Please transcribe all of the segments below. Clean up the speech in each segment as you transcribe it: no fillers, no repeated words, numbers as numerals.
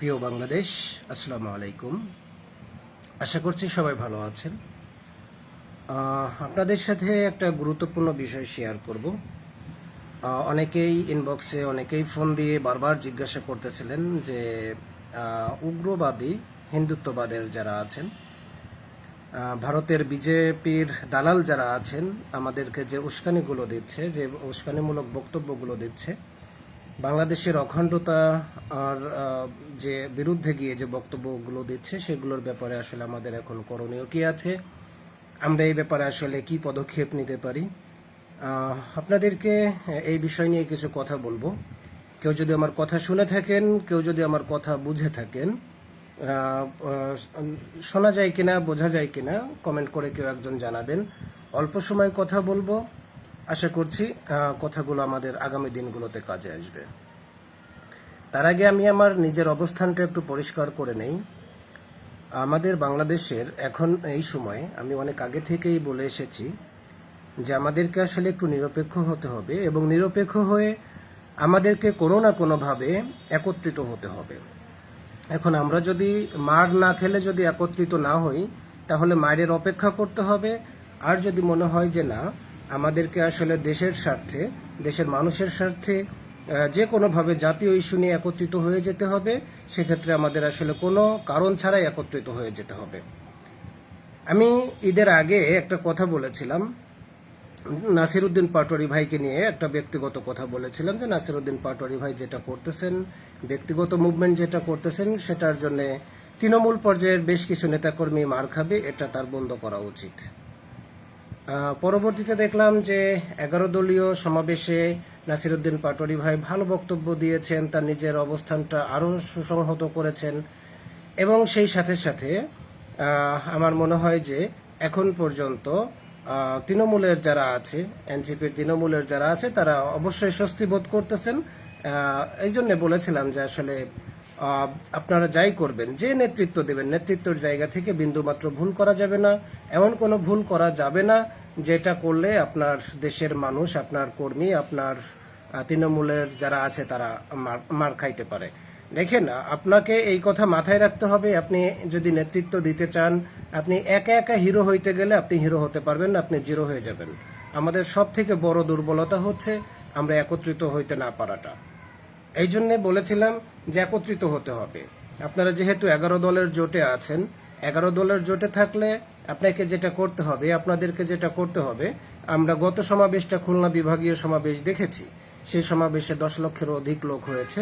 প্রিয় বাংলাদেশ, আসসালামু আলাইকুম। আশা করছি সবাই ভালো আছেন। আপনাদের সাথে একটা গুরুত্বপূর্ণ বিষয় শেয়ার করব। অনেকেই ইনবক্সে অনেকেই ফোন দিয়ে বারবার জিজ্ঞাসা করতেছিলেন যে উগ্রবাদী হিন্দুত্ববাদের যারা আছেন, ভারতের বিজেপির দালাল যারা আছেন, আমাদেরকে যে উস্কানিগুলো দিচ্ছে, যে উস্কানিমূলক বক্তব্যগুলো দিচ্ছে, বাংলাদেশের অখণ্ডতা আর যে বিরুদ্ধে গিয়ে যে বক্তব্যগুলো দিচ্ছে, সেগুলোর ব্যাপারে আসলে আমাদের এখন করণীয় কি আছে, আমরা এই ব্যাপারে আসলে কি পদক্ষেপ নিতে পারি, আপনাদেরকে এই বিষয় নিয়ে কিছু কথা বলবো। কেউ যদি আমার কথা শুনে থাকেন, কেউ যদি আমার কথা বুঝে থাকেন, শোনা যায় কিনা, বোঝা যায় কিনা, কমেন্ট করে কেউ একজন জানাবেন। অল্প সময় কথা বলবো, আশা করছি কথাগুলো আমাদের আগামী দিনগুলোতে কাজে আসবে। তার আগে আমি আমার নিজের অবস্থানটা একটু পরিষ্কার করে নেই। আমাদের বাংলাদেশের এখন এই সময়, আমি অনেক আগে থেকেই বলে এসেছি যে আমাদেরকে আসলে একটু নিরপেক্ষ হতে হবে, এবং নিরপেক্ষ হয়ে আমাদেরকে কোনো না কোনোভাবে একত্রিত হতে হবে। এখন আমরা যদি মার না খেলে যদি একত্রিত না হই, তাহলে মায়ের অপেক্ষা করতে হবে। আর যদি মনে হয় যে না, আমাদেরকে আসলে দেশের স্বার্থে, দেশের মানুষের স্বার্থে যে কোনোভাবে জাতীয় ইস্যু নিয়ে একত্রিত হয়ে যেতে হবে, সেক্ষেত্রে আমাদের আসলে কোনো কারণ ছাড়াই একত্রিত হয়ে যেতে হবে। আমি ঈদের আগে একটা কথা বলেছিলাম, নাসিরউদ্দিন পাটোয়ারি ভাইকে নিয়ে একটা ব্যক্তিগত কথা বলেছিলাম যে নাসিরউদ্দিন পাটোয়ারি ভাই যেটা করতেছেন, ব্যক্তিগত মুভমেন্ট যেটা করতেছেন, সেটার জন্য তৃণমূল পর্যায়ের বেশ কিছু নেতাকর্মী মার খাবে, এটা তার বন্ধ করা উচিত। পরবর্তীতে দেখলাম যে 11 দলীয় সমাবেশে নাসিরউদ্দিন পাটোয়ারি ভাই ভালো বক্তব্য দিয়েছেন, তার নিজের অবস্থানটা আরও সুসংহত করেছেন, এবং সেই সাথে সাথে আমার মনে হয় যে এখন পর্যন্ত তৃণমূলের যারা আছে, এনসিপির তৃণমূলের যারা আছে, তারা অবশ্যই স্বস্তি বোধ করতেছেন। এই জন্য বলেছিলাম যে আসলে আপনারা যাই করবেন, যে নেতৃত্ব দেবেন, নেতৃত্বের জায়গা থেকে বিন্দুমাত্র ভুল করা যাবে না। এমন কোনো ভুল করা যাবে না যেটা করলে আপনার দেশের মানুষ, আপনার কর্মী, আপনার তৃণমূলের যারা আছে তারা মার খাইতে পারে। দেখেন, আপনাকে এই কথা মাথায় রাখতে হবে। আপনি যদি নেতৃত্ব দিতে চান, আপনি একা একা হিরো হইতে গেলে আপনি হিরো হতে পারবেন না, আপনি জিরো হয়ে যাবেন। আমাদের সব থেকে বড় দুর্বলতা হচ্ছে আমরা একত্রিত হইতে না পারাটা। এই জন্যে বলেছিলাম যে একত্রিত হতে হবে। আপনারা যেহেতু 11 দলের জোটে আছেন, 11 দলের জোটে থাকলে আপনাকে যেটা করতে হবে, আপনাদেরকে যেটা করতে হবে, আমরা গত সমাবেশটা খুলনা বিভাগীয় সমাবেশ দেখেছি, সেই সমাবেশে 10 লক্ষেরও অধিক লোক হয়েছে।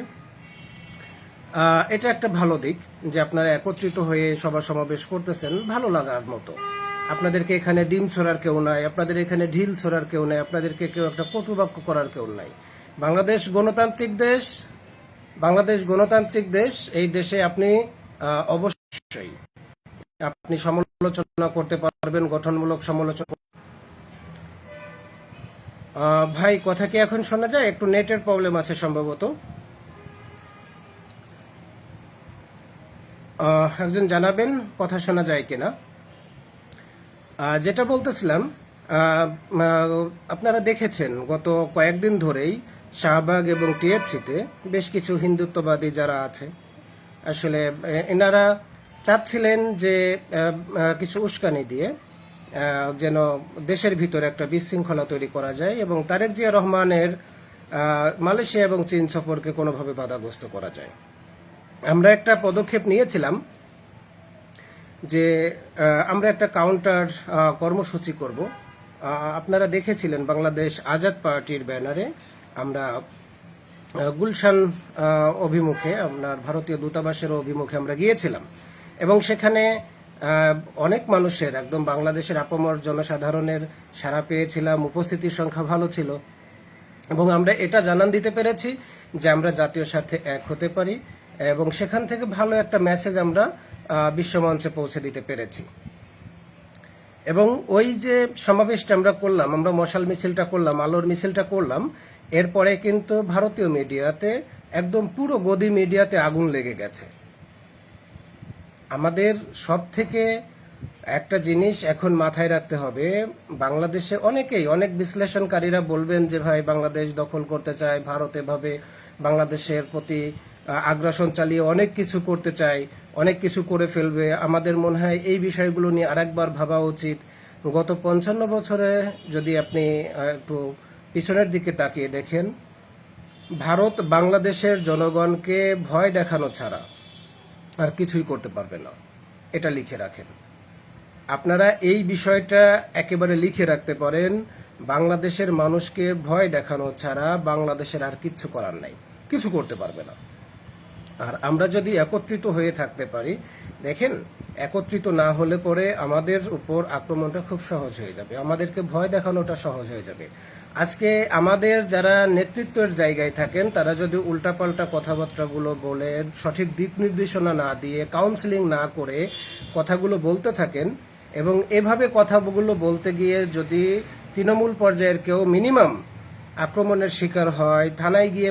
এটা একটা ভালো দিক যে আপনারা একত্রিত হয়ে সভা সমাবেশ করতেছেন, ভালো লাগার মতো। আপনাদেরকে এখানে ডিম ছোড়ার কেউ নাই, আপনাদের এখানে ঢিল ছোড়ার কেউ নাই, আপনাদেরকে কেউ একটা কটুবাক্য করার কেউ নাই। বাংলাদেশ গণতান্ত্রিক দেশ, বাংলাদেশ গণতান্ত্রিক দেশ। এই দেশে আপনি অবশ্যই আপনি সমালোচনা করতে পারবেন, গঠনমূলক সমালোচনা। ভাই, কথা কি এখন শোনা যায়? একটু নেটের প্রবলেম আছে সম্ভবত। একজন জানাবেন কথা শোনা যায় কিনা। যেটা বলতেছিলাম, আপনারা দেখেছেন গত কয়েকদিন ধরেই শাহবাগ এবং টিএসসিতে বেশ কিছু হিন্দুত্ববাদী যারা আছে, আসলে এনারা চাচ্ছিলেন যে কিছু উস্কানি দিয়ে যেন দেশের ভিতরে একটা বিশৃঙ্খলা তৈরি করা যায়, এবং তারেক জিয়া রহমানের মালয়েশিয়া এবং চীন সফরকে কোনোভাবে বাধাগ্রস্ত করা যায়। আমরা একটা পদক্ষেপ নিয়েছিলাম যে আমরা একটা কাউন্টার কর্মসূচি করব। আপনারা দেখেছিলেন বাংলাদেশ আজাদ পার্টির ব্যানারে আমরা গুলশান অভিমুখে, আপনার ভারতীয় দূতাবাসের অভিমুখে আমরা গিয়েছিলাম, এবং সেখানে অনেক মানুষের, একদম বাংলাদেশের আপামর জনসাধারণের সাড়া পেয়েছিলাম, উপস্থিতির সংখ্যা ভালো ছিল, এবং আমরা এটা জানান দিতে পেরেছি যে আমরা জাতীয় স্বার্থে এক হতে পারি, এবং সেখান থেকে ভালো একটা মেসেজ আমরা বিশ্বমঞ্চে পৌঁছে দিতে পেরেছি। এবং ওই যে সমাবেশটা আমরা করলাম, আমরা মশাল মিছিলটা করলাম, আলোর মিছিলটা করলাম, এরপরে কিন্তু ভারতীয় মিডিয়াতে, একদম পুরো গদি মিডিয়াতে আগুন লেগে গেছে। আমাদের সব থেকে একটা জিনিস এখন মাথায় রাখতে হবে, বাংলাদেশে অনেকেই, অনেক বিশ্লেষণকারীরা বলবেন যে ভাই বাংলাদেশ দখল করতে চায়, ভারত এভাবে বাংলাদেশের প্রতি আগ্রাসন চালিয়ে অনেক কিছু করতে চায়, অনেক কিছু করে ফেলবে। আমাদের মনে হয় এই বিষয়গুলো নিয়ে আরেকবার ভাবা উচিত। গত 55 বছরে যদি আপনি একটু পিছনের দিকে তাকিয়ে দেখেন, ভারত বাংলাদেশের জনগণকে ভয় দেখানো ছাড়া আর কিছুই করতে পারবে না। এটা লিখে রাখেন। আপনারা এই বিষয়টা একেবারে লিখে রাখতে পারেন। বাংলাদেশের মানুষকে ভয় দেখানো ছাড়া বাংলাদেশের আর কিচ্ছু করার নাই, কিছু করতে পারবে না। আর আমরা যদি একত্রিত হয়ে থাকতে পারি, দেখেন, একত্রিত না হলে পরে আমাদের উপর আক্রমণটা খুব সহজ হয়ে যাবে, আমাদেরকে ভয় দেখানোটা সহজ হয়ে যাবে। আজকে আমাদের যারা নেতৃত্বের জায়গায় থাকেন তারা যদি উল্টাপাল্টা কথাবার্তাগুলো বলে, সঠিক দিক নির্দেশনা না দিয়ে, কাউন্সিলিং না করে কথাগুলো বলতে থাকেন, এবং এভাবে কথাগুলো বলতে গিয়ে যদি তৃণমূল পর্যায়ের কেউ মিনিমাম আক্রমণের শিকার হয়, থানায় গিয়ে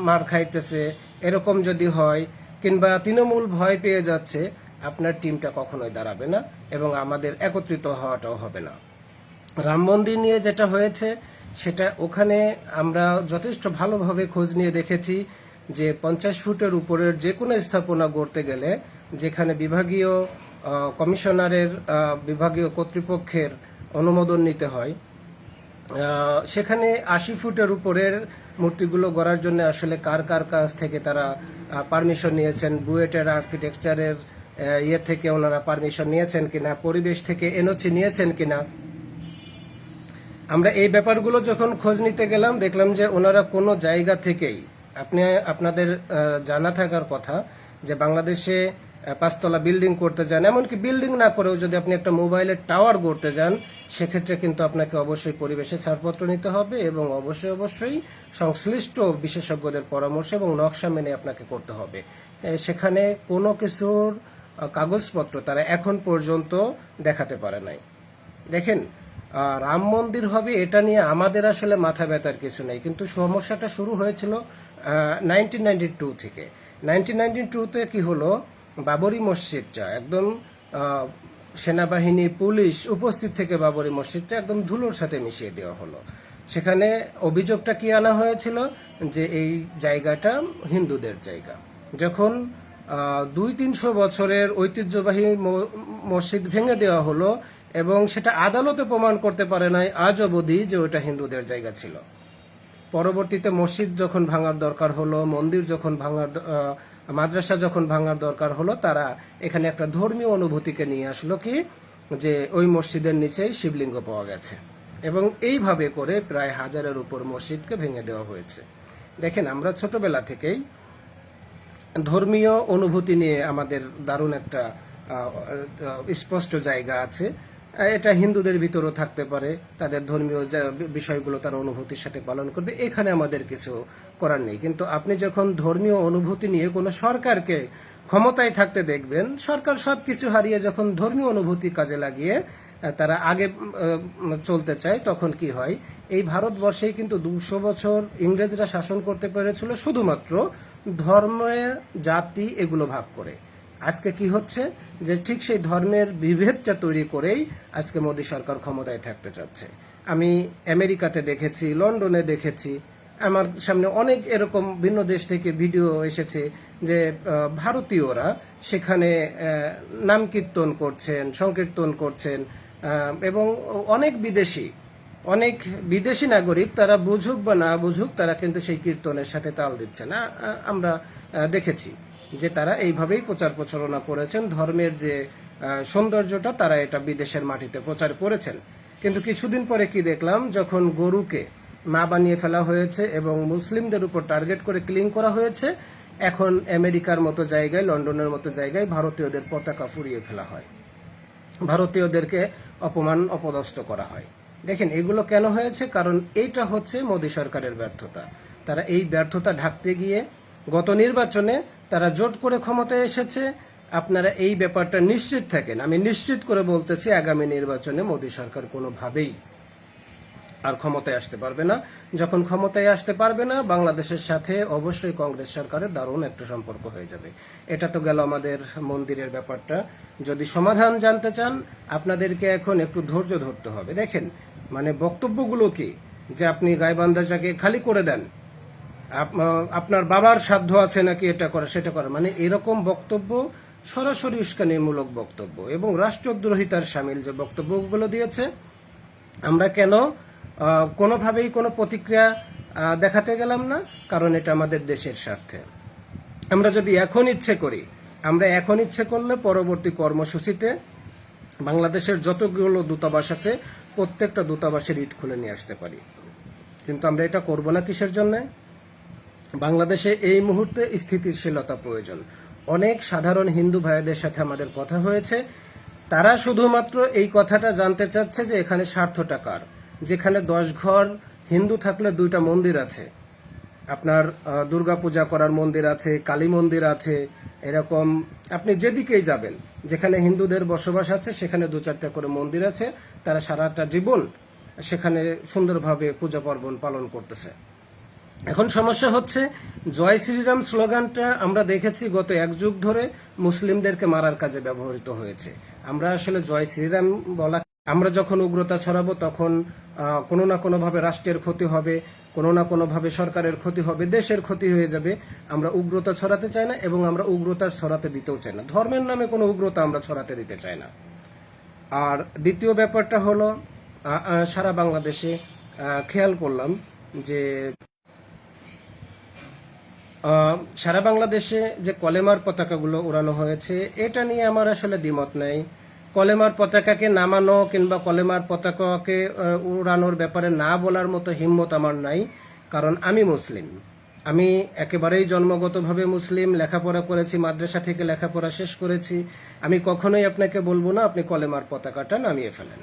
মার খাইতেছে, এরকম যদি হয়, কিংবা তৃণমূল ভয় পেয়ে যাচ্ছে, আপনার টিমটা কখনোই দাঁড়াবে না এবং আমাদের একত্রিত হওয়াটাও হবে না। রাম মন্দির নিয়ে যেটা হয়েছে সেটা ওখানে আমরা যথেষ্ট ভালোভাবে খোঁজ নিয়ে দেখেছি যে 50 ফুটের উপরের যে কোনো স্থাপনা গড়তে গেলে যেখানে বিভাগীয় কমিশনারের বিভাগীয় কর্তৃপক্ষের অনুমোদন নিতে হয়, সেখানে 80 ফুটের উপরের মূর্তিগুলো গড়ার জন্য আসলে কার কার কাছ থেকে তারা পারমিশন নিয়েছেন, বুয়েটের আর্কিটেকচারের ইয়ে থেকে ওনারা পারমিশন নিয়েছেন কিনা, পরিবেশ থেকে এনওসি নিয়েছেন কিনা, আমরা এই ব্যাপারগুলো যখন খোঁজ নিতে গেলাম দেখলাম যে ওনারা কোনো জায়গা থেকেই, আপনাদের জানা থাকার কথা যে বাংলাদেশে 5 তলা বিল্ডিং করতে যান, এমনকি বিল্ডিং না করেও যদি আপনি একটা মোবাইলের টাওয়ার গড়তে যান, সেক্ষেত্রে কিন্তু আপনাকে অবশ্যই পরিবেশের ছাড়পত্র নিতে হবে এবং অবশ্যই সংশ্লিষ্ট বিশেষজ্ঞদের পরামর্শ এবং নকশা মেনে আপনাকে করতে হবে। সেখানে কোনো কিছুর কাগজপত্র তারা এখন পর্যন্ত দেখাতে পারে নাই। দেখেন, রাম মন্দির হবে এটা নিয়ে আমাদের আসলে মাথা ব্যথার কিছু নেই, কিন্তু সমস্যাটা শুরু হয়েছিল 1992 থেকে। 1992-তে কি হলো, বাবরি মসজিদটা একদম সেনাবাহিনী, পুলিশ উপস্থিত থেকে বাবরি মসজিদটা একদম ধুলোর সাথে মিশিয়ে দেওয়া হলো। সেখানে অভিযোগটা কি আনা হয়েছিল যে এই জায়গাটা হিন্দুদের জায়গা। যখন 200-300 বছরের ঐতিহ্যবাহী মসজিদ ভেঙে দেওয়া হলো এবং সেটা আদালতে প্রমাণ করতে পারে নাই আজ অবধি যে ওটা হিন্দুদের জায়গা ছিল। পরবর্তীতে মসজিদ যখন ভাঙার দরকার হলো, মন্দির যখন ভাঙার, মাদ্রাসা যখন ভাঙার দরকার হলো, তারা এখানে একটা ধর্মীয় অনুভূতিকে নিয়ে আসলো কি যে ওই মসজিদের নিচেই শিবলিঙ্গ পাওয়া গেছে, এবং এইভাবে করে প্রায় 1000-এর উপর মসজিদকে ভেঙে দেওয়া হয়েছে। দেখেন, আমরা ছোটবেলা থেকেই ধর্মীয় অনুভূতি নিয়ে আমাদের দারুণ একটা স্পষ্ট জায়গা আছে। এটা হিন্দুদের ভিতরেও থাকতে পারে, তাদের ধর্মীয় বিষয়গুলো তারা অনুভূতির সাথে পালন করবে, এখানে আমাদের কিছু করার নেই। কিন্তু আপনি যখন ধর্মীয় অনুভূতি নিয়ে কোনো সরকারকে ক্ষমতায় থাকতে দেখবেন, সরকার সবকিছু হারিয়ে যখন ধর্মীয় অনুভূতি কাজে লাগিয়ে তারা আগে চলতে চায়, তখন কি হয়, এই ভারতবর্ষেই কিন্তু 200 বছর ইংরেজরা শাসন করতে পেরেছিল শুধুমাত্র ধর্মের, জাতি এগুলো ভাগ করে। আজকে কি হচ্ছে যে ঠিক সেই ধর্মের বিভেদটা তৈরি করেই আজকে মোদী সরকার ক্ষমতায় থাকতে চাচ্ছে। আমি আমেরিকাতে দেখেছি, লন্ডনে দেখেছি, আমার সামনে অনেক এরকম ভিন্ন দেশ থেকে ভিডিও এসেছে যে ভারতীয়রা সেখানে নাম কীর্তন করছেন, সংকীর্তন করছেন, এবং অনেক বিদেশি নাগরিক, তারা বুঝুক বা না বুঝুক, তারা কিন্তু সেই কীর্তনের সাথে তাল দিচ্ছে না। আমরা দেখেছি যে তারা এইভাবেই প্রচার প্রচারণা করেছেন, ধর্মের যে সৌন্দর্যটা তারা এটা বিদেশের মাটিতে প্রচার করেছেন। কিন্তু কিছুদিন পরে কি দেখলাম, যখন গরুকে মা বানিয়ে ফেলা হয়েছে এবং মুসলিমদের উপর টার্গেট করে কিলিং করা হয়েছে, এখন আমেরিকার মতো জায়গায়, লন্ডনের মতো জায়গায় ভারতীয়দের পতাকা ফুরিয়ে ফেলা হয়, ভারতীয়দেরকে অপদস্থ করা হয়। দেখেন, এগুলো কেন হয়েছে? কারণ এইটা হচ্ছে মোদী সরকারের ব্যর্থতা। তারা এই ব্যর্থতা ঢাকতে গিয়ে গত নির্বাচনে তারা জোট করে ক্ষমতায় এসেছে। আপনারা এই ব্যাপারটা নিশ্চিত থাকেন, আমি নিশ্চিত করে বলতেছি, আগামী নির্বাচনে মোদী সরকার কোনোভাবেই আর ক্ষমতায় আসতে পারবে না। যখন ক্ষমতায় আসতে পারবে না, বাংলাদেশের সাথে অবশ্যই কংগ্রেস সরকারের দারুণ একটা সম্পর্ক হয়ে যাবে। এটা তো গেল আমাদের মন্দিরের ব্যাপারটা। যদি সমাধান জানতে চান, আপনাদেরকে এখন একটু ধৈর্য ধরতে হবে। দেখেন, মানে বক্তব্যগুলো কি যে আপনি গাইবান্ধাটাকে খালি করে দেন, আপনার বাবার সাধ্য আছে নাকি এটা করা সেটা করা, মানে এরকম বক্তব্য সরাসরি উস্কানিমূলক বক্তব্য এবং রাষ্ট্রদ্রোহিতার সামিল যে বক্তব্যগুলো দিয়েছে, আমরা কেন কোনোভাবেই কোনো প্রতিক্রিয়া দেখাতে গেলাম না? কারণ এটা আমাদের দেশের স্বার্থে। আমরা যদি এখন ইচ্ছে করি, আমরা এখন ইচ্ছে করলে পরবর্তী কর্মসূচিতে বাংলাদেশের যতগুলো দূতাবাস আছে প্রত্যেকটা দূতাবাসের ইট খুলে নিয়ে আসতে পারি, কিন্তু আমরা এটা করব না। কিসের জন্য? বাংলাদেশে এই মুহূর্তে স্থিতিশীলতা প্রয়োজন। অনেক সাধারণ হিন্দু ভাইদের সাথে আমাদের কথা হয়েছে, তারা শুধুমাত্র এই কথাটা জানতে চাচ্ছে যে এখানে স্বার্থটা কার। যেখানে 10 ঘর হিন্দু থাকলে 2টা মন্দির আছে, আপনার দুর্গা পূজা করার মন্দির আছে, কালী মন্দির আছে, এরকম আপনি যেদিকেই যাবেন যেখানে হিন্দুদের বসবাস আছে সেখানে 2-4টা করে মন্দির আছে, তারা সারাটা জীবন সেখানে সুন্দরভাবে পূজা পার্বণ পালন করতেছে। এখন সমস্যা হচ্ছে জয় শ্রীরাম স্লোগানটা আমরা দেখেছি গত 1 যুগ ধরে মুসলিমদেরকে মারার কাজে ব্যবহৃত হয়েছে। আমরা আসলে জয় শ্রীরাম বলা, আমরা যখন উগ্রতা ছড়াবো তখন কোনো না কোনোভাবে রাষ্ট্রের ক্ষতি হবে, কোনো না কোনোভাবে সরকারের ক্ষতি হবে, দেশের ক্ষতি হয়ে যাবে। আমরা উগ্রতা ছড়াতে চাই না এবং আমরা উগ্রতা ছড়াতে দিতেও চাই না। ধর্মের নামে কোনো উগ্রতা আমরা ছড়াতে দিতে চাই না। আর দ্বিতীয় ব্যাপারটা হলো সারা বাংলাদেশে খেয়াল করলাম যে সারা বাংলাদেশে যে কলেমার পতাকাগুলো উড়ানো হয়েছে এটা নিয়ে আমার আসলে দ্বিমত নেই। কলেমার পতাকাকে নামানো কিংবা কলেমার পতাকাকে উড়ানোর ব্যাপারে না বলার মতো হিম্মত আমার নাই, কারণ আমি মুসলিম। আমি একেবারেই জন্মগতভাবে মুসলিম, লেখাপড়া করেছি, মাদ্রাসা থেকে লেখাপড়া শেষ করেছি। আমি কখনোই আপনাকে বলবো না আপনি কলেমার পতাকাটা নামিয়ে ফেলেন,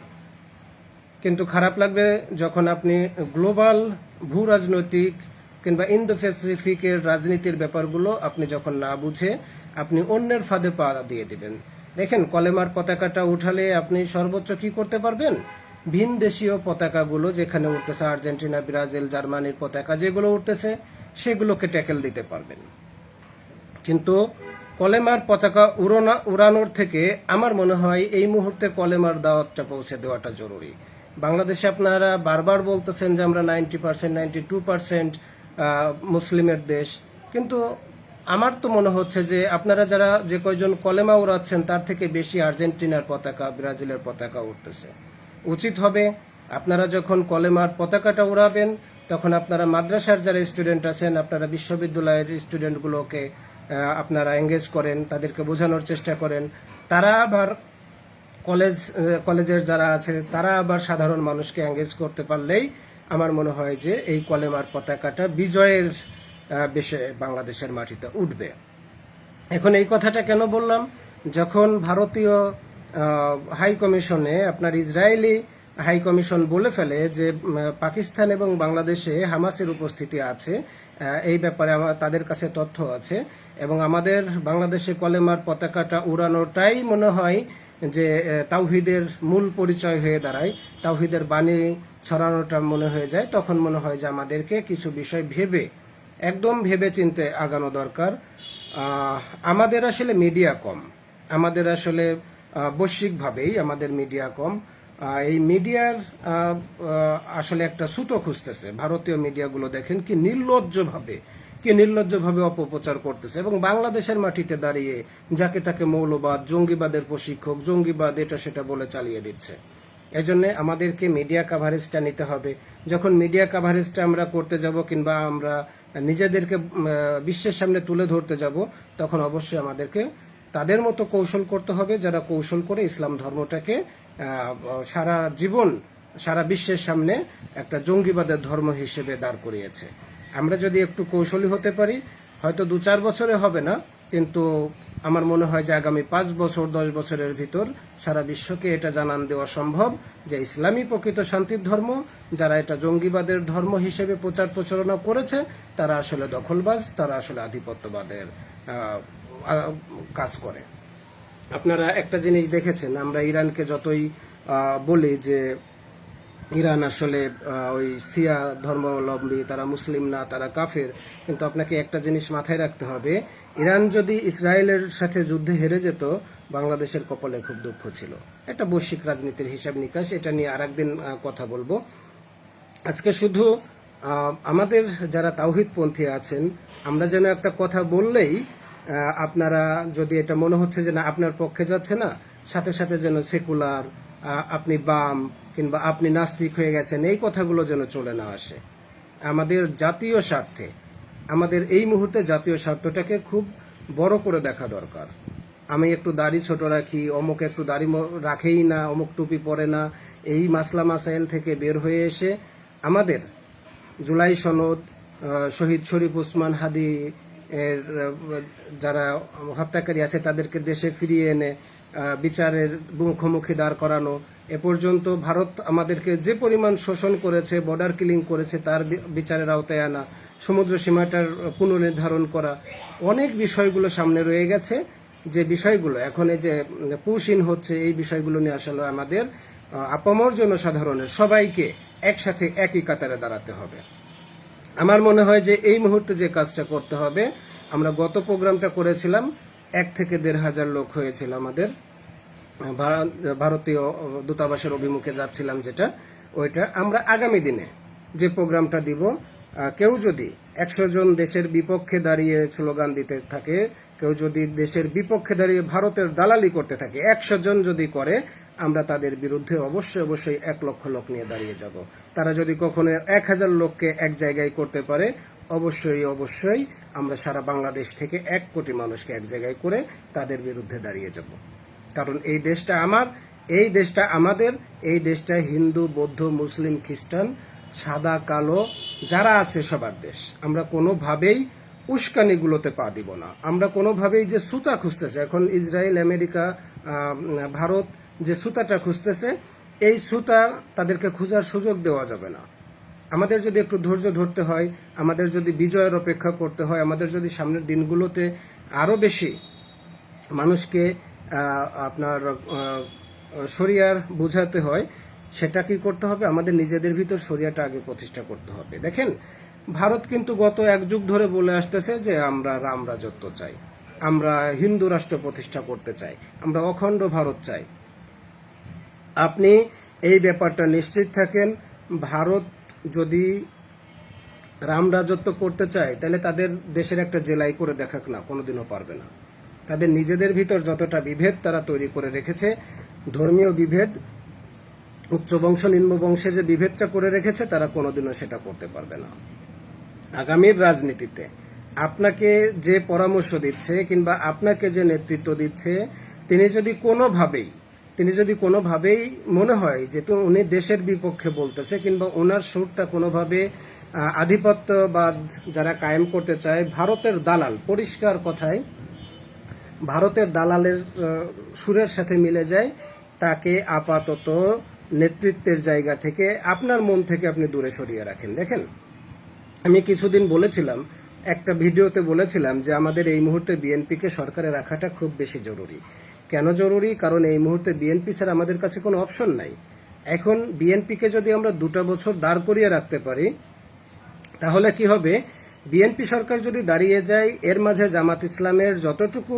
কিন্তু খারাপ লাগবে যখন আপনি গ্লোবাল ভূ রাজনৈতিক কিংবা ইন্দো প্যাসিফিকের রাজনীতির ব্যাপারগুলো আপনি যখন না বুঝে আপনি অন্যের ফাঁদে পা দিয়ে দিবেন। দেখেন, কলেমার পতাকাটা উঠালে আপনি সর্বোচ্চ কি করতে পারবেন? ভিন দেশীয় পতাকাগুলো যেখানে উঠতেছে, আর্জেন্টিনা, ব্রাজিল, জার্মানির পতাকা যেগুলো উঠতেছে সেগুলোকে ট্যাকেল দিতে পারবেন। কিন্তু কলেমার পতাকা উড়ানোর থেকে আমার মনে হয় এই মুহূর্তে কলেমার দাওয়াতটা পৌঁছে দেওয়াটা জরুরি। বাংলাদেশে আপনারা বারবার বলতেছেন যে আমরা 90%, 92% মুসলিমের দেশ, কিন্তু আমার তো মনে হচ্ছে যে আপনারা যারা যে কয়জন কলেমা উড়াচ্ছেন তার থেকে বেশি আর্জেন্টিনার পতাকা, ব্রাজিলের পতাকা উঠতেছে। উচিত হবে আপনারা যখন কলেমার পতাকাটা উড়াবেন তখন আপনারা মাদ্রাসার যারা স্টুডেন্ট আছেন, আপনারা বিশ্ববিদ্যালয়ের স্টুডেন্টগুলোকে আপনারা এঙ্গেজ করেন, তাদেরকে বোঝানোর চেষ্টা করেন। তারা আবার কলেজের যারা আছে তারা আবার সাধারণ মানুষকে এঙ্গেজ করতে পারলেই আমার মনে হয় যে এই কলেমার পতাকাটা বিজয়ের বিষয়ে বাংলাদেশের মাটিতে উঠবে। এখন এই কথাটা কেন বললাম? যখন ভারতীয় হাই কমিশনে আপনার ইসরায়েলি হাই কমিশন বলে ফেলে যে পাকিস্তান এবং বাংলাদেশে হামাসের উপস্থিতি আছে, এই ব্যাপারে তাদের কাছে তথ্য আছে, এবং আমাদের বাংলাদেশে কলেমার পতাকাটা উড়ানোটাই মনে হয় যে তাওহিদের মূল পরিচয় হয়ে দাঁড়ায়, তাওহিদের বাণী ছড়ানোটা মনে হয়ে যায়, তখন মনে হয় যে আমাদেরকে কিছু বিষয় একদম ভেবে চিন্তে আগানো দরকার। আমাদের আসলে মিডিয়া কম, আমাদের আসলে বৈশ্বিকভাবেই আমাদের মিডিয়া কম। এই মিডিয়ার আসলে একটা সুতো খুঁজতেছে। ভারতীয় মিডিয়াগুলো দেখেন কি নির্লজ্জভাবে অপপ্রচার করতেছে, এবং বাংলাদেশের মাটিতে দাঁড়িয়ে যাকে তাকে মৌলবাদ, জঙ্গিবাদের প্রশিক্ষক, জঙ্গিবাদ এটা সেটা বলে চালিয়ে দিচ্ছে। এজন্য আমাদেরকে মিডিয়া কাভারেজটা নিতে হবে। যখন মিডিয়া কাভারেজটা আমরা করতে যাব কিংবা আমরা নিজেদেরকে বিশ্বের সামনে তুলে ধরতে যাব, তখন অবশ্যই আমাদেরকে তাদের মতো কৌশল করতে হবে যারা কৌশল করে ইসলাম ধর্মটাকে সারা জীবন সারা বিশ্বের সামনে একটা জঙ্গিবাদের ধর্ম হিসেবে দাঁড় করিয়েছে। আমরা যদি একটু কৌশলী হতে পারি, হয়তো 2-4 বছরে হবে না, কিন্তু আমার মনে হয় যে আগামী 5 বছর 10 বছরের ভিতর সারা বিশ্বকে এটা জানান দেওয়া সম্ভব যে ইসলামই প্রকৃত শান্তির ধর্ম। যারা এটা জঙ্গিবাদের ধর্ম হিসেবে প্রচার প্রচারণা করেছে তারা আসলে দখলবাজ, তারা আসলে আধিপত্যবাদের কাজ করে। আপনারা একটা জিনিস দেখেছেন, আমরা ইরানকে যতই বলি যে ইরান আসলে ওই শিয়া ধর্মাবলম্বী, তারা মুসলিম না, তারা কাফের, কিন্তু আপনাকে একটা জিনিস মাথায় রাখতে হবে, ইরান যদি ইসরায়েলের সাথে যুদ্ধে হেরে যেত বাংলাদেশের কপালে খুব দুঃখ ছিল। একটা বৈশ্বিক রাজনীতির হিসাব নিকাশ, এটা নিয়ে আরেকদিন কথা বলবো। আজকে শুধু আমাদের যারা তাওহীদপন্থী আছেন, আমরা যেন একটা কথা বললেই আপনারা যদি এটা মনে হচ্ছে যে না আপনার পক্ষে যাচ্ছে না, সাথে সাথে যেন সেকুলার, আপনি বাম কিংবা আপনি নাস্তিক হয়ে গেছেন, এই কথাগুলো যেন চলে না আসে। আমাদের জাতীয় স্বার্থে, আমাদের এই মুহূর্তে জাতীয় স্বার্থটাকে খুব বড় করে দেখা দরকার। আমি একটু দাড়ি ছোট রাখি, অমুক একটু দাড়ি রাখেই না, অমুক টুপি পরে না, এই মাসলা মাসাইল থেকে বের হয়ে এসে আমাদের জুলাই সনদ, শহীদ শরীফ ওসমান হাদি এর যারা হত্যাকারী আছে তাদেরকে দেশে ফিরিয়ে এনে বিচারের মুখোমুখি দাঁড় করানো, এ পর্যন্ত ভারত আমাদেরকে যে পরিমাণ শোষণ করেছে, বর্ডার কিলিং করেছে, তার বিচারের আওতায় আনা, সমুদ্র সীমাটার পুনর্নির্ধারণ করা, অনেক বিষয়গুলো সামনে রয়ে গেছে। যে বিষয়গুলো এখন এই যে পুশিন হচ্ছে, এই বিষয়গুলো নিয়ে আসলে আমাদের আপামর জনসাধারণের সবাইকে একসাথে একই কাতারে দাঁড়াতে হবে। আমার মনে হয় যে এই মুহূর্তে যে কাজটা করতে হবে, আমরা গত প্রোগ্রামটা করেছিলাম, 1 থেকে 1,500 লোক হয়েছিল আমাদের, ভারতীয় দূতাবাসের অভিমুখে যাচ্ছিলাম যেটা, ওইটা আমরা আগামী দিনে যে প্রোগ্রামটা দিব, কেউ যদি 100 জন দেশের বিপক্ষে দাঁড়িয়ে স্লোগান দিতে থাকে, কেউ যদি দেশের বিপক্ষে দাঁড়িয়ে ভারতের দালালি করতে থাকে, 100 জন যদি করে, আমরা তাদের বিরুদ্ধে অবশ্যই 1 লক্ষ লোক নিয়ে দাঁড়িয়ে যাব। তারা যদি কখনো 1000 লোককে এক জায়গায় করতে পারে, অবশ্যই আমরা সারা বাংলাদেশ থেকে 1 কোটি মানুষকে এক জায়গায় করে তাদের বিরুদ্ধে দাঁড়িয়ে যাব। কারণ এই দেশটা আমার, এই দেশটা আমাদের, এই দেশটা হিন্দু, বৌদ্ধ, মুসলিম, খ্রিস্টান, সাদা কালো যারা আছে সবার দেশ। আমরা কোনোভাবেই উস্কানিগুলোতে পা দিব না। আমরা কোনোভাবেই যে সুতা খুঁজতেছে এখন ইসরায়েল, আমেরিকা, ভারত যে সুতাটা খুঁজতেছে, এই সুতা তাদেরকে খোঁজার সুযোগ দেওয়া যাবে না। আমাদের যদি একটু ধৈর্য ধরতে হয়, আমাদের যদি বিজয়ের অপেক্ষা করতে হয়, আমাদের যদি সামনের দিনগুলোতে আরো বেশি মানুষকে আপনার শরিয়ার বুঝাতে হয়, সেটা কি করতে হবে? আমাদের নিজেদের ভিতর শরিয়াটা আগে প্রতিষ্ঠা করতে হবে। দেখেন, ভারত কিন্তু গত 1 যুগ ধরে বলে আসতেছে যে আমরা রাম রাজত্ব চাই, আমরা হিন্দু রাষ্ট্র প্রতিষ্ঠা করতে চাই, আমরা অখণ্ড ভারত চাই। আপনি এই ব্যাপারটা নিশ্চিত থাকেন, ভারত যদি রাম রাজত্ব করতে চায় তাহলে তাদের দেশের একটা জেলাই করে দেখাক না, কোনোদিনও পারবে না। তাদের নিজেদের ভিতর যতটা বিভেদ তারা তৈরি করে রেখেছে, ধর্মীয় বিভেদ, উচ্চ বংশ নিম্ন বংশের যে বিভেদটা করে রেখেছে, তারা কোনোদিনও সেটা করতে পারবে না। আগামীর রাজনীতিতে আপনাকে যে পরামর্শ দিচ্ছে কিংবা আপনাকে যে নেতৃত্ব দিচ্ছে, তিনি যদি কোনোভাবেই মনে হয় যে উনি দেশের বিপক্ষে বলতেছে কিংবা ওনার সুরটা কোনোভাবে আধিপত্যবাদ যারা কায়েম করতে চায়, ভারতের দালাল, পরিষ্কার কথায় ভারতের দালালের সুরের সাথে মিলে যায়, তাকে আপাতত নেতৃত্বের জায়গা থেকে আপনার মন থেকে আপনি দূরে সরিয়ে রাখেন। দেখেন, আমি কিছুদিন বলেছিলাম, একটা ভিডিওতে বলেছিলাম যে আমাদের এই মুহূর্তে বিএনপিকে সরকারে রাখাটা খুব বেশি জরুরি। কেন জরুরি? কারণ এই মুহূর্তে বিএনপি ছাড়া আমাদের কাছে কোনো অপশন নাই। এখন বিএনপিকে যদি আমরা 2টা বছর দাঁড় করিয়ে রাখতে পারি, তাহলে কি হবে? বিএনপি সরকার যদি দাঁড়িয়ে যায়, এর মাঝে জামাত ইসলামের যতটুকু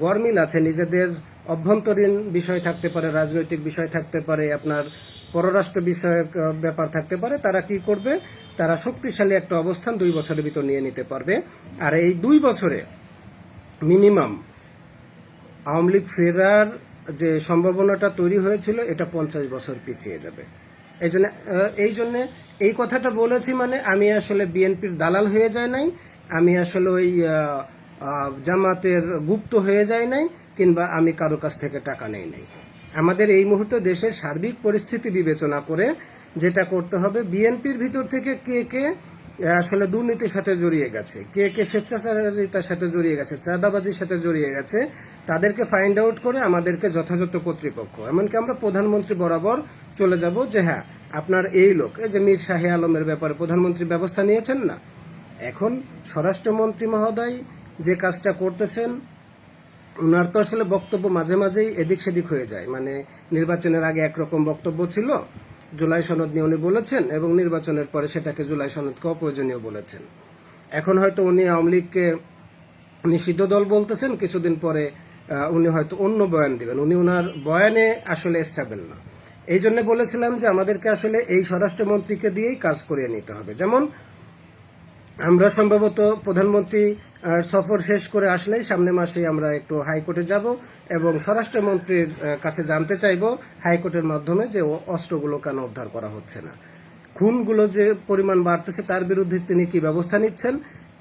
গরমিল আছে, নিজেদের অভ্যন্তরীণ বিষয় থাকতে পারে, রাজনৈতিক বিষয় থাকতে পারে, আপনার পররাষ্ট্র বিষয়ক ব্যাপার থাকতে পারে, তারা কি করবে? তারা শক্তিশালী একটা অবস্থান 2 বছরের ভিতর নিয়ে নিতে পারবে। আর এই 2 বছরে মিনিমাম আওয়ামী লীগ ফেরার যে সম্ভাবনাটা তৈরি হয়েছিল, এটা 50 বছর পিছিয়ে যাবে। এই জন্য এই কথাটা বলেছি, মানে আমি আসলে বিএনপির দালাল হয়ে যায় নাই, আমি আসলে ওই জামাতের গুপ্ত হয়ে যায় নাই, কিংবা আমি কারো কাছ থেকে টাকা নেই নাই। আমাদের এই মুহূর্তে দেশের সার্বিক পরিস্থিতি বিবেচনা করে যেটা করতে হবে, বিএনপির ভিতর থেকে কে কে আসলে দুর্নীতির সাথে জড়িয়ে গেছে, কে কে স্বেচ্ছাচারিতার সাথে জড়িয়ে গেছে, চাঁদাবাজির সাথে জড়িয়ে গেছে, তাদেরকে ফাইন্ড আউট করে আমাদেরকে যথাযথ কর্তৃপক্ষ, এমনকি আমরা প্রধানমন্ত্রী বরাবর চলে যাব যে হ্যাঁ আপনার এই লোক, এই যে মীর শাহে আলমের ব্যাপারে প্রধানমন্ত্রী ব্যবস্থা নিয়েছেন না। এখন স্বরাষ্ট্রমন্ত্রী মহোদয় যে কাজটা করতেছেন, ওনার তো আসলে বক্তব্য মাঝে মাঝেই এদিক সেদিক হয়ে যায়। মানে নির্বাচনের আগে একরকম বক্তব্য ছিল, জুলাই সনদ নিয়ে উনি বলেছেন, এবং নির্বাচনের পরে সেটাকে জুলাই সনদকে অপ্রয়োজনীয় বলেছেন। এখন হয়তো উনি আওয়ামী লীগকে নিষিদ্ধ দল বলতেছেন, কিছুদিন পরে উনি হয়তো অন্য বয়ান দিবেন। উনি ওনার বয়ানে আসলে স্টেবল না। এই জন্য বলেছিলাম যে আমাদেরকে আসলে এই স্বরাষ্ট্রমন্ত্রীকে দিয়েই কাজ করিয়ে নিতে হবে। যেমন আমরা সম্ভবত প্রধানমন্ত্রী সফর শেষ করে আসলেই সামনের মাসে আমরা একটু হাইকোর্টে যাব এবং স্বরাষ্ট্রমন্ত্রীর কাছে জানতে চাইব হাইকোর্টের মাধ্যমে যে অস্ত্রগুলো কেন উদ্ধার করা হচ্ছে না, খুনগুলো যে পরিমাণ বাড়তেছে তার বিরুদ্ধে তিনি কি ব্যবস্থা নিচ্ছেন,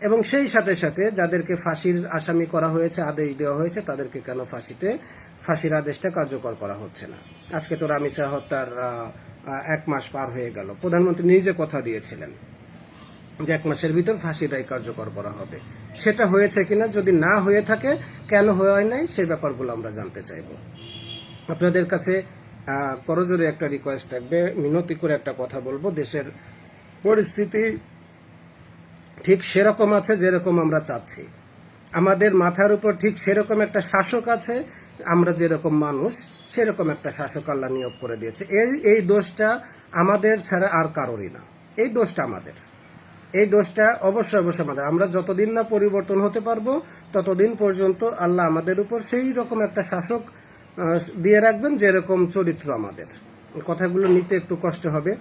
এবং সেই সাথে সাথে যাদেরকে ফাঁসির আসামি করা হয়েছে, আদেশ দেওয়া হয়েছে, তাদেরকে কেন ফাঁসির আদেশটা কার্যকর করা হচ্ছে না। আজকে তো রামিসা হত্যার 1 মাস পার হয়ে গেল, প্রধানমন্ত্রী নিজে কথা দিয়েছিলেন যে 1 মাসের ভিতর ফাঁসির রায় কার্যকর করা হবে। সেটা হয়েছে কিনা, যদি না হয়ে থাকে কেন হয় নাই, সেই ব্যাপারগুলো আমরা জানতে চাইব। আপনাদের কাছে করজোরে একটা রিকোয়েস্ট থাকবে, মিনতি করে একটা কথা বলবো। দেশের পরিস্থিতি ঠিক সেরকম আছে যেরকম আমরা চাচ্ছি, আমাদের মাথার উপর ঠিক সেরকম একটা শাসক আছে, আমরা যেরকম মানুষ সেরকম একটা শাসক আল্লাহ নিয়োগ করে দিয়েছে। এই দোষটা আমাদের ছাড়া আর কারোরই না, এই দোষটা আমাদের, এই দোষটা অবশ্যই আমাদের। আমরা যতদিন না পরিবর্তন হতে পারবো ততদিন পর্যন্ত আল্লাহ আমাদের উপর সেই রকম একটা শাসক দিয়ে রাখবেন যেরকম চরিত্র আমাদের। কথাগুলো নিতে একটু কষ্ট হবে।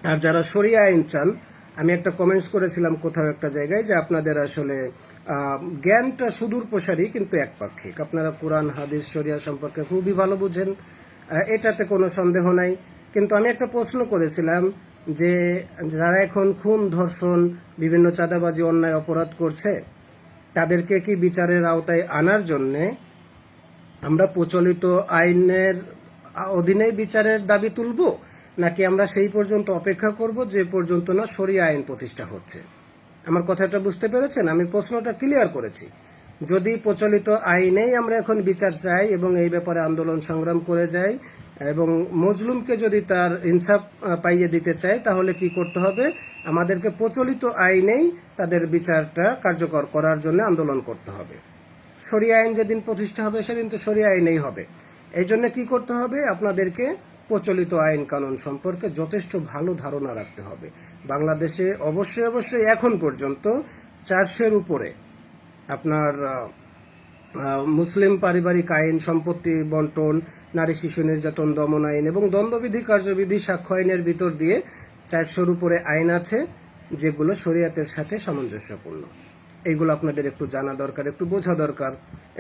আর যারা শরিয়া আইন চান, আমি একটা কমেন্টস করেছিলাম কোথাও একটা জায়গায় যে আপনাদের আসলে জ্ঞানটা সুদূর প্রসারী কিন্তু একপাক্ষিক। আপনারা কোরআন হাদিস শরিয়া সম্পর্কে খুবই ভালো বুঝেন, এটাতে কোনো সন্দেহ নাই। কিন্তু আমি একটা প্রশ্ন করেছিলাম যে যারা এখন খুন, ধর্ষণ, বিভিন্ন চাঁদাবাজি, অন্যায় অপরাধ করছে, তাদেরকে কি বিচারের আওতায় আনার জন্যে আমরা প্রচলিত আইনের অধীনে বিচারের দাবি তুলব, নাকি আমরা সেই পর্যন্ত অপেক্ষা করব যে পর্যন্ত না শরিয়া আইন প্রতিষ্ঠা হচ্ছে? আমার কথাটা বুঝতে পেরেছেন? আমি প্রশ্নটা ক্লিয়ার করেছি। যদি প্রচলিত আইনেই আমরা এখন বিচার চাই এবং এই ব্যাপারে আন্দোলন সংগ্রাম করে যাই এবং মজলুমকে যদি তার ইনসাফ পাইয়ে দিতে চাই, তাহলে কি করতে হবে? আমাদেরকে প্রচলিত আইনেই তাদের বিচারটা কার্যকর করার জন্য আন্দোলন করতে হবে। শরিয়া আইন যেদিন প্রতিষ্ঠা হবে সেদিন তো শরিয়া আইনেই হবে। এই জন্য কি করতে হবে? আপনাদেরকে প্রচলিত আইন কানুন সম্পর্কে যথেষ্ট ভালো ধারণা রাখতে হবে। বাংলাদেশে অবশ্যই এখন পর্যন্ত 400-এর উপরে আপনার মুসলিম পারিবারিক আইন, সম্পত্তি বন্টন, নারী শিশু নির্যাতন দমন আইন এবং দ্বন্দ্ববিধি, কার্যবিধি, সাক্ষ্য আইনের ভিতর দিয়ে 400-এর উপরে আইন আছে যেগুলো শরিয়াতের সাথে সামঞ্জস্যপূর্ণ। এইগুলো আপনাদের একটু জানা দরকার, একটু বোঝা দরকার,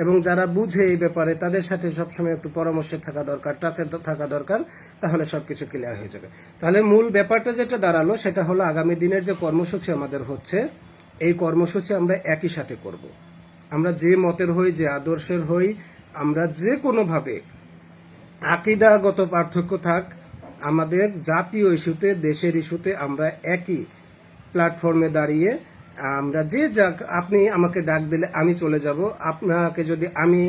এবং যারা বুঝে এই ব্যাপারে তাদের সাথে সবসময় একটু পরামর্শে থাকা দরকার, টাচে থাকা দরকার, তাহলে সবকিছু ক্লিয়ার হয়ে যাবে। তাহলে মূল ব্যাপারটা যেটা দাঁড়ালো সেটা হলো আগামী দিনের যে কর্মসূচি আমাদের হচ্ছে, এই কর্মসূচি আমরা একই সাথে করব। আমরা যে মতের হই, যে আদর্শের হই, আমরা যে কোনোভাবে আকীদাগত পার্থক্য থাক, আমাদের জাতীয় ইস্যুতে, দেশের ইস্যুতে আমরা একই প্ল্যাটফর্মে দাঁড়িয়ে আমরা যে যাক, আপনি আমাকে ডাক দিলে আমি চলে যাব, আপনাকে যদি আমি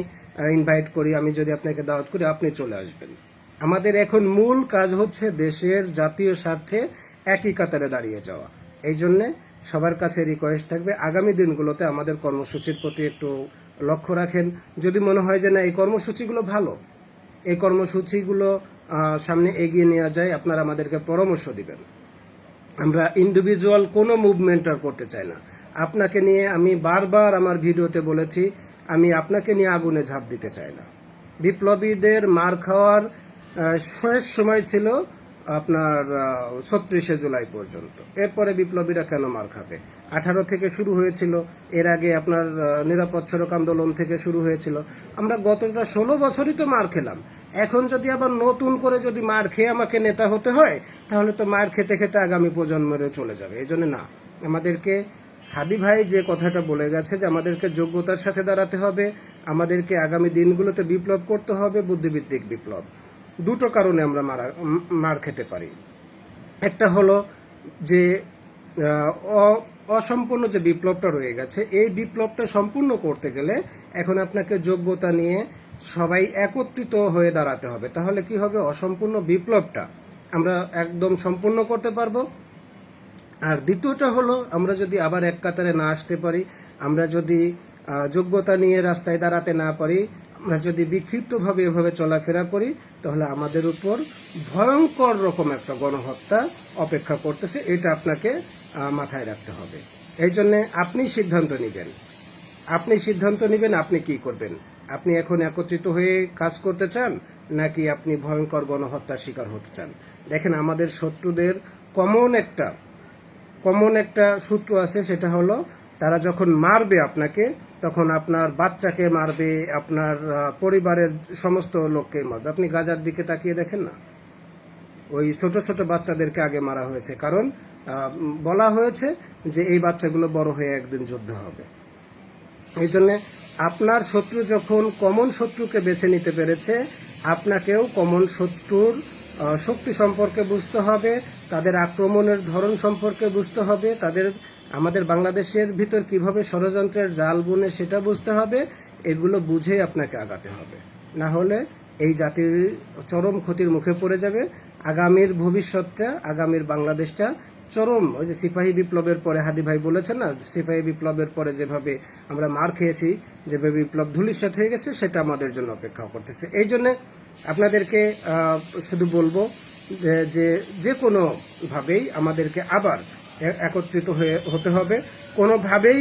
ইনভাইট করি, আমি যদি আপনাকে দাওয়াত করি, আপনি চলে আসবেন। আমাদের এখন মূল কাজ হচ্ছে দেশের জাতীয় স্বার্থে একই কাতারে দাঁড়িয়ে যাওয়া। এই জন্যে সবার কাছে রিকোয়েস্ট থাকবে, আগামী দিনগুলোতে আমাদের কর্মসূচির প্রতি একটু লক্ষ্য রাখেন। যদি মনে হয় যে না এই কর্মসূচিগুলো ভালো, এই কর্মসূচিগুলো সামনে এগিয়ে নেওয়া যায়, আপনারা আমাদেরকে পরামর্শ দিবেন। আমরা ইন্ডিভিজুয়াল কোনো মুভমেন্ট আর করতে চাই না। আপনাকে নিয়ে আমি বারবার আমার ভিডিওতে বলেছি, আমি আপনাকে নিয়ে আগুনে ঝাঁপ দিতে চাই না। বিপ্লবীদের মার খাওয়ার শেষ সময় ছিল আপনার 36শে জুলাই পর্যন্ত। এরপরে বিপ্লবীরা কেন মার খাবে? 18 থেকে শুরু হয়েছিল, এর আগে আপনার নিরাপদ সড়ক আন্দোলন থেকে শুরু হয়েছিল। আমরা গতটা 16 বছরই তো মার খেলাম। এখন যদি আবার নতুন করে যদি মার খেয়ে আমাকে নেতা হতে হয়, তাহলে তো মার খেতে খেতে আগামী প্রজন্মেরও চলে যাবে। এই জন্য না, আমাদেরকে হাদি ভাই যে কথাটা বলে গেছে যে আমাদেরকে যোগ্যতার সাথে দাঁড়াতে হবে, আমাদেরকে আগামী দিনগুলোতে বিপ্লব করতে হবে, বুদ্ধিভিত্তিক বিপ্লব। দুটো কারণে আমরা মার খেতে পারি। একটা হলো যে অসম্পূর্ণ যে বিপ্লবটা রয়ে গেছে, এই বিপ্লবটা সম্পূর্ণ করতে গেলে এখন আপনাকে যোগ্যতা নিয়ে সবাই একত্রিত হয়ে দাঁড়াতে হবে। তাহলে কি হবে? অসম্পূর্ণ বিপ্লবটা আমরা একদম সম্পূর্ণ করতে পারবো। আর দ্বিতীয়টা হলো, আমরা যদি আবার এক কাতারে না আসতে পারি, আমরা যদি যোগ্যতা নিয়ে রাস্তায় দাঁড়াতে না পারি, আমরা যদি বিক্ষিপ্তভাবে এভাবে চলাফেরা করি, তাহলে আমাদের উপর ভয়ঙ্কর রকম একটা গণহত্যা অপেক্ষা করতেছে। এটা আপনাকে মাথায় রাখতে হবে। এই জন্যে আপনি সিদ্ধান্ত নেবেন, আপনি কি করবেন। আপনি এখন একত্রিত হয়ে কাজ করতে চান, নাকি আপনি ভয়ঙ্কর গণহত্যার শিকার হতে চান? দেখেন, আমাদের শত্রুদের কমন একটা সূত্র আছে, সেটা হলো তারা যখন মারবে আপনাকে, তখন আপনার বাচ্চাকে মারবে, আপনার পরিবারের সমস্ত লোককে মারবে। আপনি গাজার দিকে তাকিয়ে দেখেন না, ওই ছোট ছোট বাচ্চাদেরকে আগে মারা হয়েছে, কারণ বলা হয়েছে যে এই বাচ্চাগুলো বড় হয়ে একদিন যুদ্ধ হবে। এই জন্য আপনার শত্রু যখন কমন শত্রুকে বেছে নিতে পেরেছে, আপনাকেও কমন শত্রুর শক্তি সম্পর্কে বুঝতে হবে, তাদের আক্রমণের ধরন সম্পর্কে বুঝতে হবে, আমাদের বাংলাদেশের ভিতর কিভাবে ষড়যন্ত্রের জাল বুনে সেটা বুঝতে হবে। এগুলো বুঝেই আপনাকে আগাতে হবে, না হলে এই জাতির চরম ক্ষতির মুখে পড়ে যাবে। আগামীর ভবিষ্যৎটা, আগামীর বাংলাদেশটা চরম, ওই যে সিপাহী বিপ্লবের পরে হাদি ভাই বলেছেন না, সিপাহী বিপ্লবের পরে যেভাবে আমরা মার খেয়েছি, যেভাবে বিপ্লব ধূলিসাৎ হয়ে গেছে, সেটা আমাদের জন্য অপেক্ষা করতেছে। এই জন্য আপনাদেরকে শুধু বলবো যে যে কোনোভাবেই আমাদেরকে আবার একত্রিত হতে হবে। কোনোভাবেই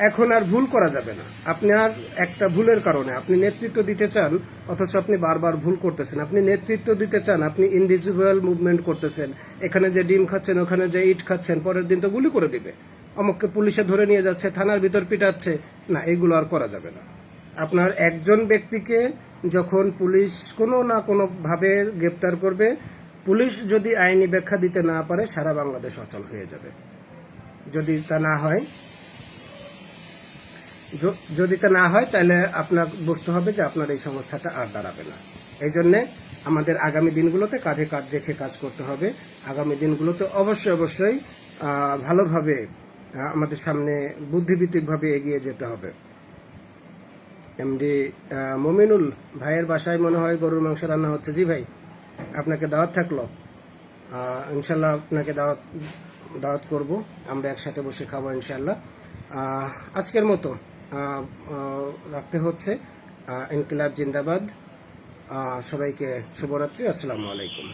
এখন আর ভুল করা যাবে না। আপনার একটা ভুলের কারণে আপনি নেতৃত্ব দিতে চান, অথচ আপনি বারবার ভুল করতেছেন। আপনি নেতৃত্ব দিতে চান, আপনি ইন্ডিভিজুয়াল মুভমেন্ট করতেছেন, এখানে যে ডিম খাচ্ছেন, ওখানে যে ইট খাচ্ছেন, পরের দিন তো গুলি করে দিবে, অমুককে পুলিশে ধরে নিয়ে যাচ্ছে, থানার ভিতর পিটাচ্ছে। না, এগুলো আর করা যাবে না। আপনার একজন ব্যক্তিকে যখন পুলিশ কোনো না কোনো ভাবে গ্রেপ্তার করবে, পুলিশ যদি আইনি ব্যাখ্যা দিতে না পারে, সারা বাংলাদেশ অচল হয়ে যাবে। যদি তা না হয় তাহলে আপনার বুঝতে হবে যে আপনার এই সংস্থাটা আর দাঁড়াবে না। এই জন্যে আমাদের আগামী দিনগুলোতে কাঁধে কাঁধ রেখে কাজ করতে হবে। আগামী দিনগুলোতে অবশ্যই ভালোভাবে আমাদের সামনে বুদ্ধিভিত্তিকভাবে এগিয়ে যেতে হবে। এমডি মমিনুল ভাইয়ের বাসায় মনে হয় গরুর মাংস রান্না হচ্ছে। জি ভাই, আপনাকে দাওয়াত থাকলো। ইনশাল্লাহ আপনাকে দাওয়াত করব, আমরা একসাথে বসে খাবো ইনশাল্লাহ। আজকের মতো রাখতে হচ্ছে। ইনকিলাব জিন্দাবাদ। সবাইকে শুভরাত্রি। আসসালামু আলাইকুম।